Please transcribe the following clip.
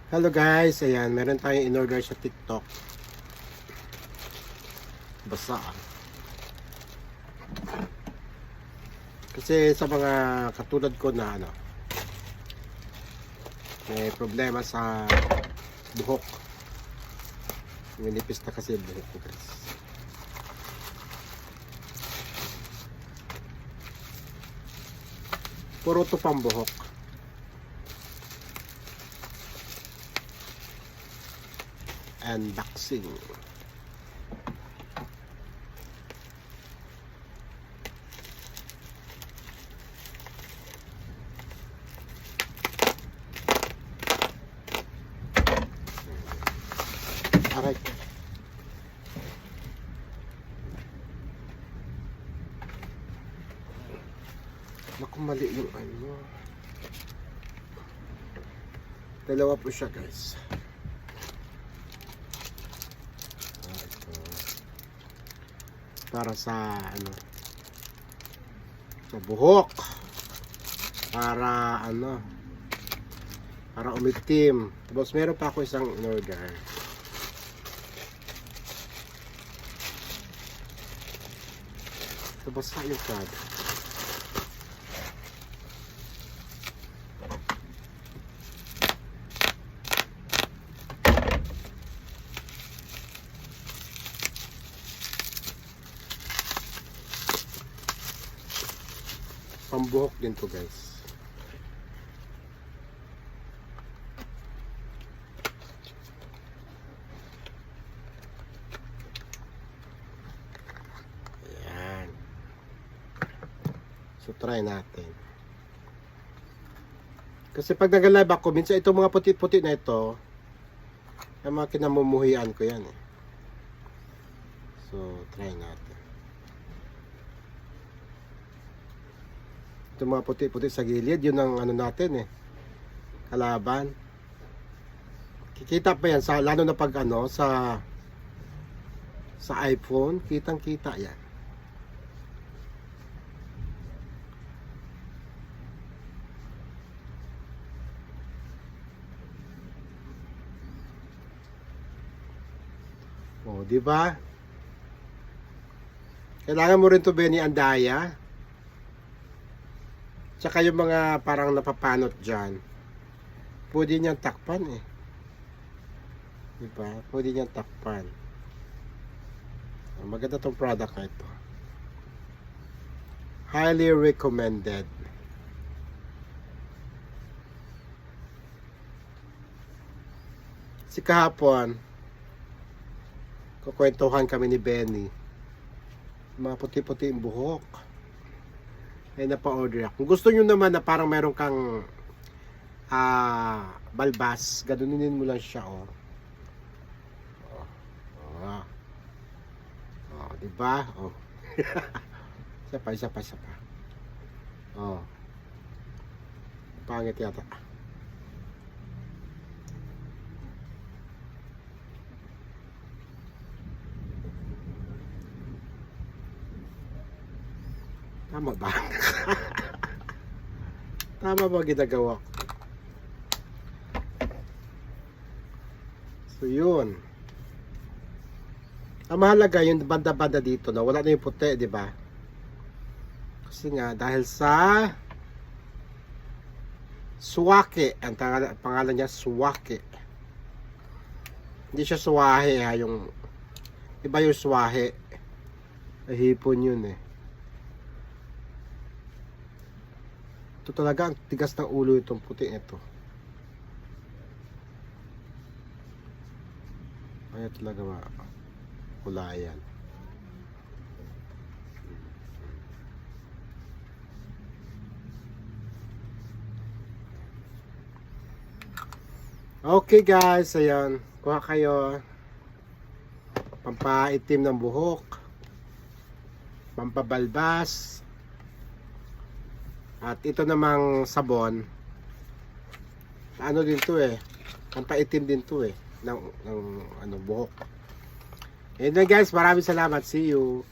Hello guys, ayan, meron tayong in-order sa TikTok. Basa. Kasi sa mga katulad ko na may problema sa buhok. Minipis na kasi yung buhok ko guys. Puro to pang buhok. Unboxing. Aray. Naku, mali yung dalawa po siya guys. Para sa sa buhok, para para umitim. Tapos meron pa ako isang in-order. Tapos sa yung card. Pambuhok din to guys. Ayan. So try natin. Kasi pag nag-live ako, minsan itong mga puti-puti na ito, yung mga kinamumuhian ko yan eh. So try natin. Itong mga puti-puti sa gilid, yun ang natin eh, kalaban. Kikita pa yan sa, lalo na pag sa iPhone, kitang kita yan. Oh, di ba? Kailangan mo rin to, Benny, andaya. Tsaka yung mga parang napapanot dyan, pwede niyang takpan eh. Diba? Pwede niyang takpan. Maganda tong product na ito. Highly recommended. Si kahapon, kukwentuhan kami ni Benny. Mga puti-puti yung buhok. Ay napa-order ako. Kung gusto nyo naman na parang meron kang balbas, ganunin mo lang siya diba? Isa pa. Pangit yata. Tama ba? Tama ba ginagawa ko? So yun. Ang mahalaga yung banda-banda dito na wala na yung puti, di ba? Kasi nga dahil sa Suwake, ang pangalan niya Suwake. Hindi siya Suwahe ha, yung iba yung Suwahe. Hipon yun eh. Ito talaga, ang tigas ng ulo itong puti nito. Kaya talaga kulayan. Okay guys, ayan. Kuha kayo. Pampaitim ng buhok. Pampabalbas. At ito namang sabon, din to eh, pampaitim din to eh ng buhok. And then guys, maraming salamat. See you.